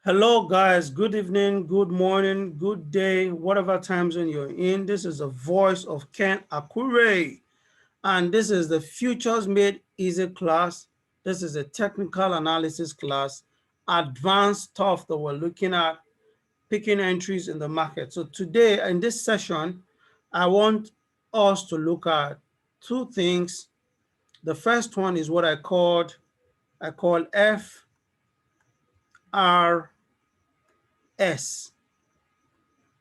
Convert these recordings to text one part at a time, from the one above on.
Hello, guys. Good evening, good morning, good day, whatever time zone you're in. This is the voice of Ken Akure, and this is the Futures Made Easy class. This is a technical analysis class, advanced stuff that we're looking at, picking entries in the market. So today, in this session, I want us to look at two things. The first one is what I call FRS.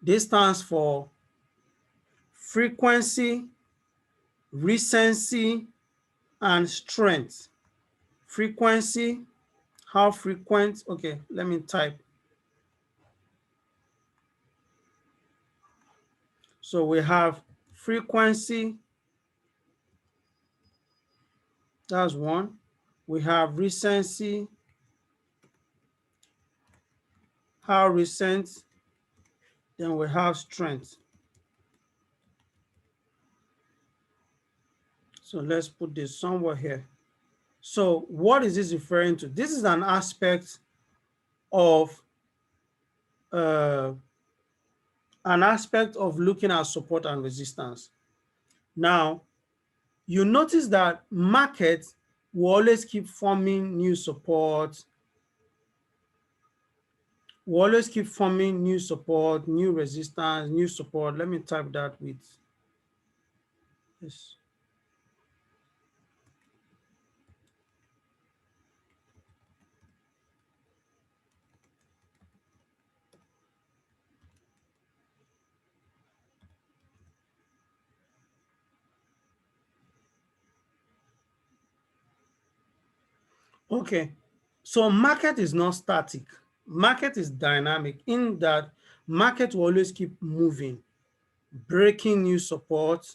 This stands for frequency, recency, and strength. Frequency, how frequent, okay, let me type. So we have frequency, that's one. We have recency, how recent, then we have strength. So let's put this somewhere here. So what is this referring to? This is an aspect of uh, looking at support and resistance. Now, you notice that markets will always keep forming new support. Will always keep forming new support, new resistance, new support. Let me type that with this. Okay, so market is not static. Market is dynamic in that market will always keep moving, breaking new support,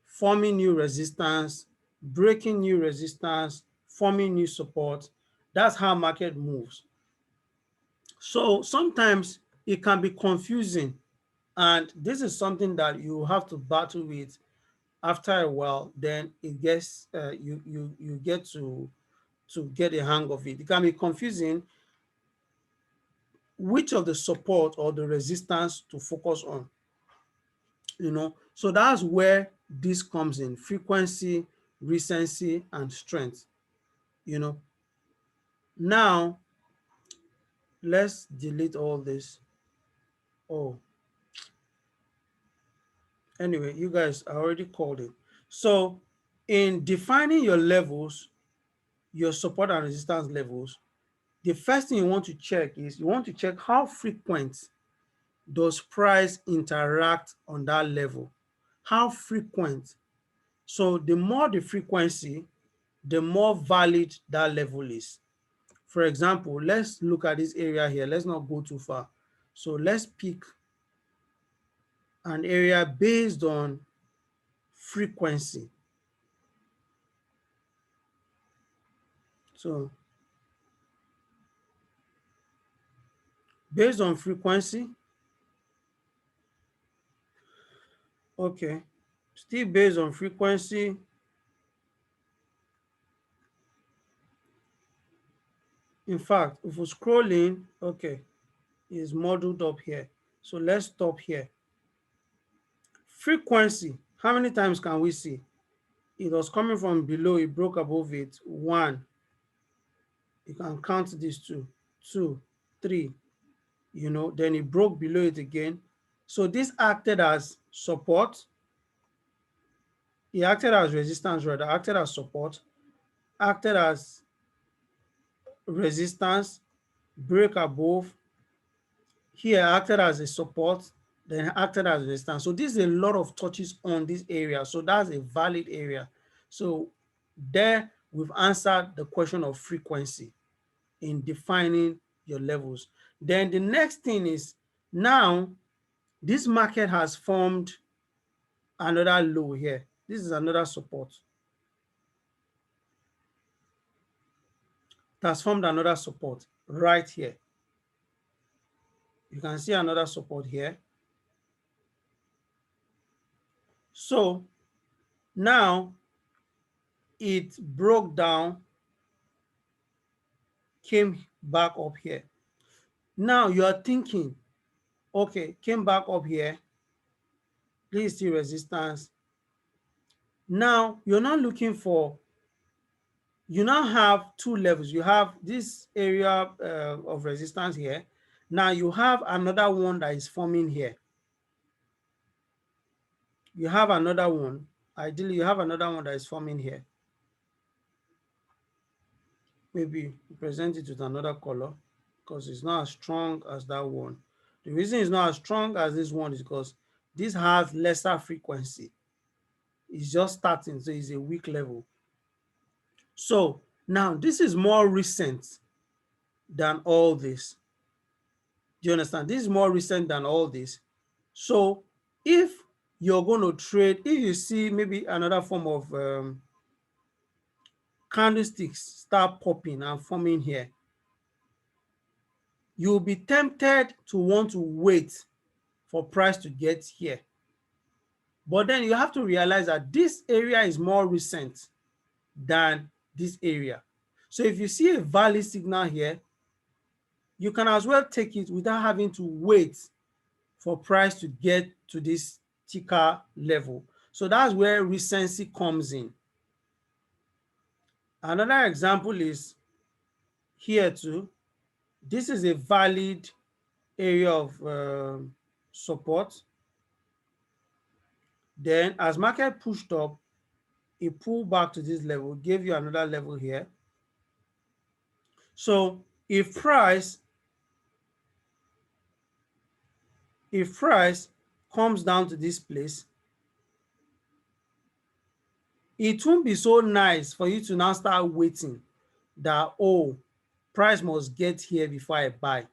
forming new resistance, breaking new resistance, forming new support. That's how market moves. So sometimes it can be confusing, and this is something that you have to battle with after a while. Then it gets you get to get a hang of it. It can be confusing which of the support or the resistance to focus on, so that's where this comes in: frequency, recency, and strength. Now let's delete all this. Oh, anyway, you guys, I already called it. So in defining your levels, your support and resistance levels, the first thing you want to check is you want to check how frequent does price interact on that level. How frequent? So the more the frequency, the more valid that level is. For example, let's look at this area here. Let's not go too far. So let's pick an area based on frequency. So based on frequency, okay, still based on frequency, in fact, if we scroll in, okay, is modeled up here. So let's stop here. Frequency, how many times can we see? It was coming from below, it broke above it, 1. You can count these 2, 2, 3, then it broke below it again. So this acted as support. It acted as resistance, rather, acted as support, acted as resistance, break above. Here acted as a support, then acted as resistance. So this is a lot of touches on this area. So that's a valid area. So there we've answered the question of frequency in defining your levels. Then the next thing is, now this market has formed another low here. This is another support. It has formed another support right here. You can see another support here. So now it broke down, came back up here. Now you are thinking, okay, came back up here, please see resistance. Now you're not looking for, you now have two levels. You have this area of resistance here. Now you have another one that is forming here. You have another one. Ideally, you have another one that is forming here. Maybe present it with another color because it's not as strong as that one. The reason it's not as strong as this one is because this has lesser frequency. It's just starting, so it's a weak level. So now this is more recent than all this. Do you understand? This is more recent than all this. So if you're going to trade, if you see maybe another form of candlesticks start popping and forming here, you'll be tempted to want to wait for price to get here. But then you have to realize that this area is more recent than this area. So if you see a valid signal here, you can as well take it without having to wait for price to get to this ticker level. So that's where recency comes in. Another example is here too. This is a valid area of support. Then as market pushed up, it pulled back to this level, gave you another level here. So if price comes down to this place, it won't be so nice for you to now start waiting that, oh, price must get here before I buy. Do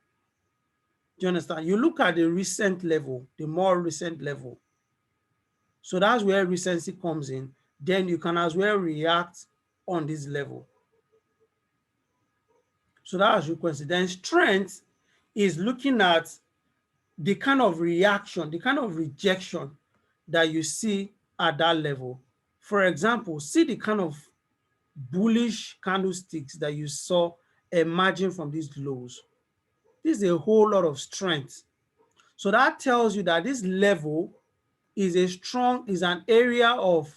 you understand? You look at the recent level, the more recent level. So that's where recency comes in. Then you can as well react on this level. So that's frequency. Then strength is looking at the kind of reaction, the kind of rejection that you see at that level. For example, see the kind of bullish candlesticks that you saw emerging from these lows. This is a whole lot of strength. So that tells you that this level is an area of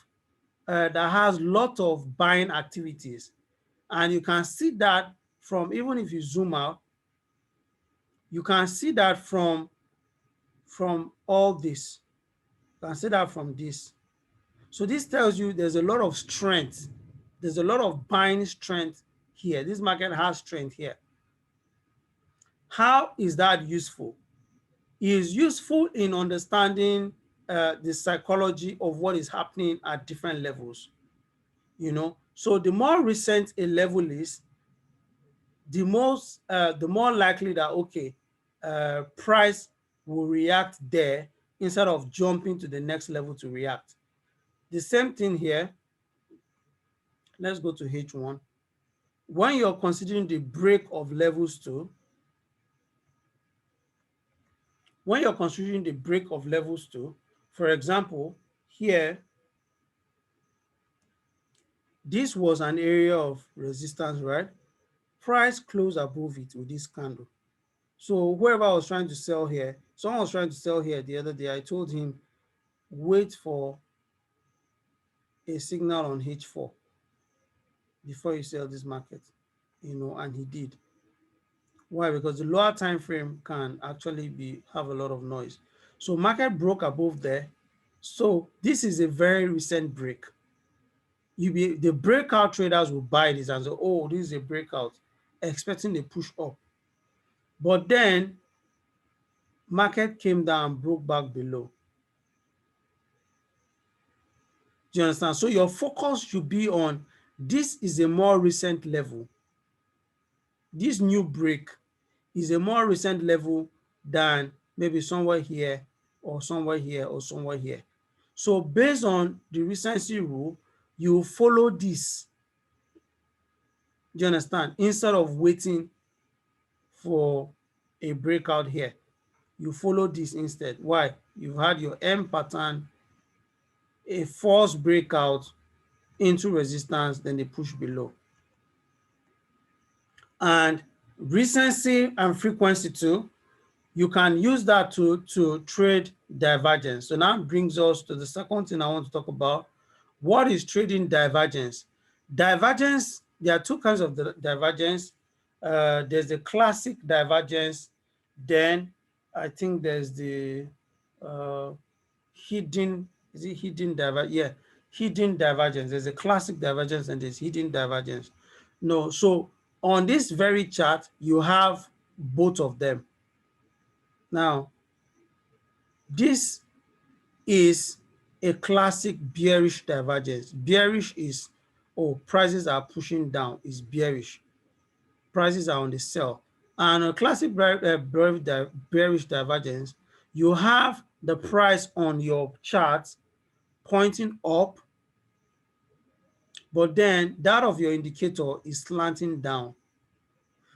that has lot of buying activities. And you can see that from, even if you zoom out, you can see that from all this. You can see that from this. So this tells you there's a lot of strength. There's a lot of buying strength here. This market has strength here. How is that useful? It is useful in understanding the psychology of what is happening at different levels. So the more recent a level is, the more likely that, okay, price will react there instead of jumping to the next level to react. The same thing here. Let's go to H1. When you're considering the break of levels too, for example, here, this was an area of resistance, right? Price closed above it with this candle. So whoever was trying to sell here, someone was trying to sell here the other day, I told him, wait for a signal on H4 before you sell this market, and he did. Why? Because the lower time frame can actually have a lot of noise. So market broke above there. So this is a very recent break. The breakout traders will buy this and say, oh, this is a breakout, expecting a push up. But then market came down and broke back below. Do you understand? So your focus should be on, this is a more recent level. This new break is a more recent level than maybe somewhere here or somewhere here or somewhere here. So based on the recency rule, you follow this. Do you understand? Instead of waiting for a breakout here, you follow this instead. Why? You've had your M pattern, a false breakout into resistance, then they push below. And Recency and frequency too, you can use that to trade divergence. So now brings us to the second thing I want to talk about. What is trading divergence? Divergence, there are two kinds of divergence. There's the classic divergence, then I think there's the uh, hidden, is it hidden divergence? Yeah, hidden divergence. There's a classic divergence and there's hidden divergence. No, so on this very chart, you have both of them. Now, this is a classic bearish divergence. Bearish is, oh, prices are pushing down, is bearish. Prices are on the sell. And a classic bearish divergence, you have the price on your chart pointing up, but then that of your indicator is slanting down.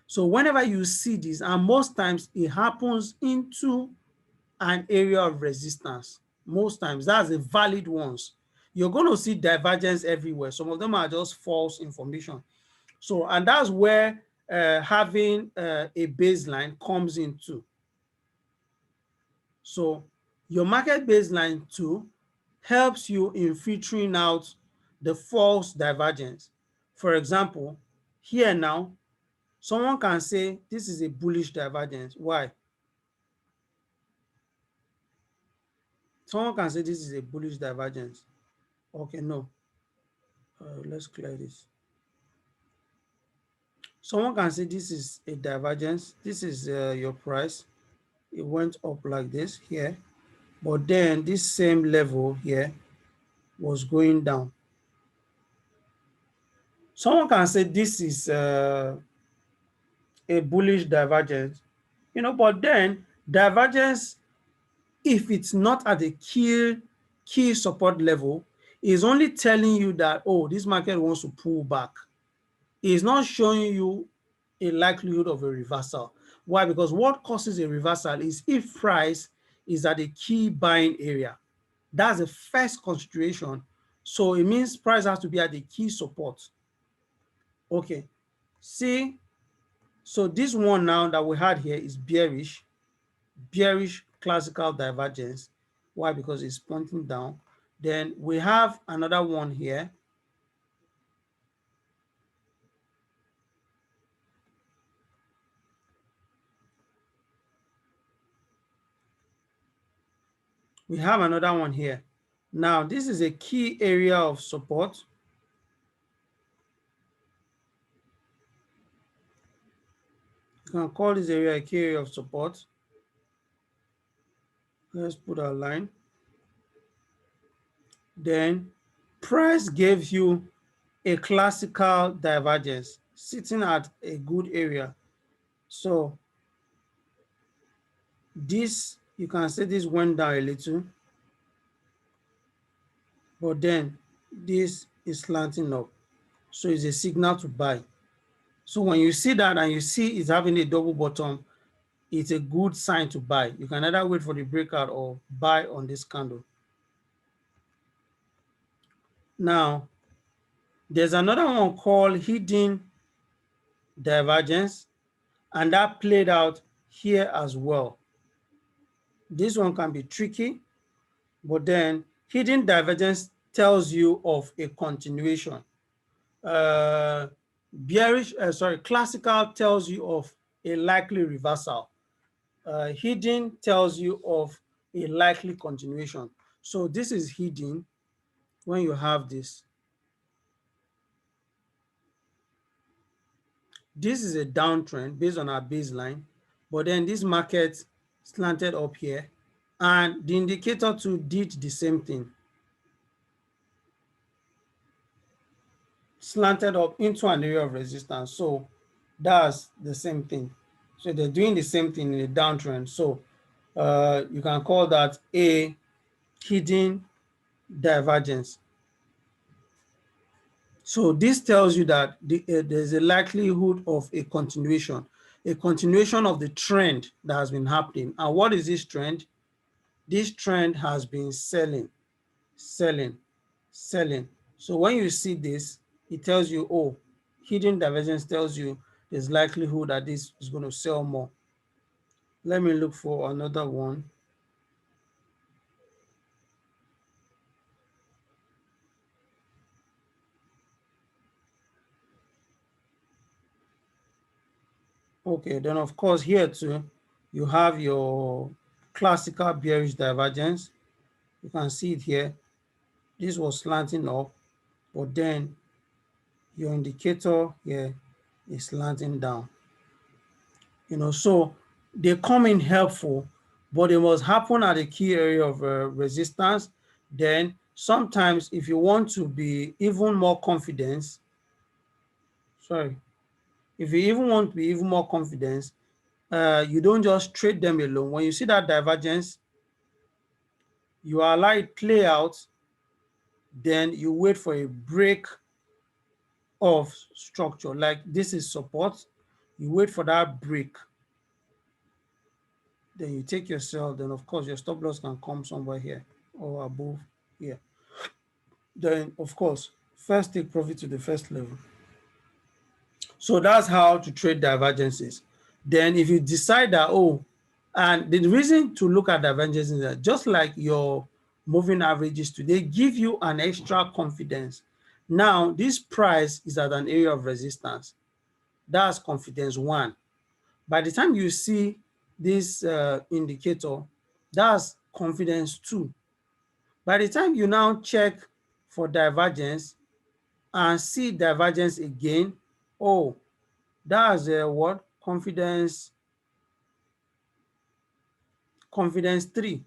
So whenever you see this, and most times it happens into an area of resistance. Most times, that's the valid ones. You're going to see divergence everywhere. Some of them are just false information. So, and that's where having a baseline comes into. So, your market baseline too helps you in filtering out the false divergence. For example, here now, someone can say this is a bullish divergence. Why? Someone can say this is a bullish divergence. Okay, no. Let's clear this. Someone can say this is a divergence. This is your price. It went up like this here, but then this same level here was going down. Someone can say this is a bullish divergence, but then divergence, if it's not at a key support level, is only telling you that, oh, this market wants to pull back. It's not showing you a likelihood of a reversal. Why? Because what causes a reversal is if price is at a key buying area. That's the first consideration. So it means price has to be at the key support. Okay. See, so this one now that we had here is bearish classical divergence. Why? Because it's pointing down. Then we have another one here. We have another one here. Now, this is a key area of support. You can call this area a key area of support. Let's put our line. Then price gives you a classical divergence sitting at a good area. So this, you can say this went down a little, but then this is slanting up. So it's a signal to buy. So when you see that and you see it's having a double bottom, it's a good sign to buy. You can either wait for the breakout or buy on this candle. Now, there's another one called hidden divergence, and that played out here as well. This one can be tricky, but then hidden divergence tells you of a continuation. Classical tells you of a likely reversal. Hidden tells you of a likely continuation. So this is hidden when you have this. This is a downtrend based on our baseline, but then this market slanted up here, and the indicator too did the same thing. Slanted up into an area of resistance. So that's the same thing. So they're doing the same thing in a downtrend. So you can call that a hidden divergence. So this tells you that there's a likelihood of a continuation of the trend that has been happening. And what is this trend? This trend has been selling, selling, selling. So when you see this, it tells you, oh, hidden divergence tells you there's likelihood that this is going to sell more. Let me look for another one. Okay, then of course here too, you have your classical bearish divergence. You can see it here. This was slanting up, but then your indicator here is slanting down. So they come in helpful, but it must happen at a key area of resistance. Then sometimes if you want to be even more confident, sorry, if you even want to be even more confident, you don't just trade them alone. When you see that divergence, you allow it play out, then you wait for a break of structure. Like this is support, you wait for that break, then you take your sell, then of course your stop loss can come somewhere here or above here. Then of course, first take profit to the first level. So that's how to trade divergences. Then if you decide that, oh, and the reason to look at divergences is that just like your moving averages today give you an extra confidence. Now this price is at an area of resistance. That's confidence one. By the time you see this indicator, that's confidence two. By the time you now check for divergence and see divergence again, oh, that's what? Confidence three.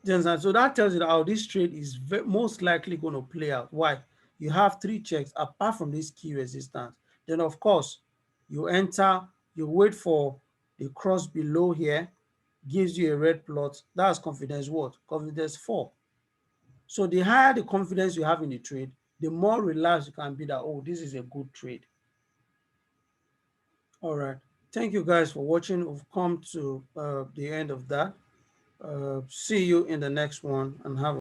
So that tells you that how this trade is most likely going to play out. Why? You have three checks apart from this key resistance. Then of course, you enter, you wait for the cross below here, gives you a red plot. That's confidence what? Confidence four. So the higher the confidence you have in the trade, the more relaxed you can be that, oh, this is a good trade. All right. Thank you guys for watching. We've come to the end of that. See you in the next one and have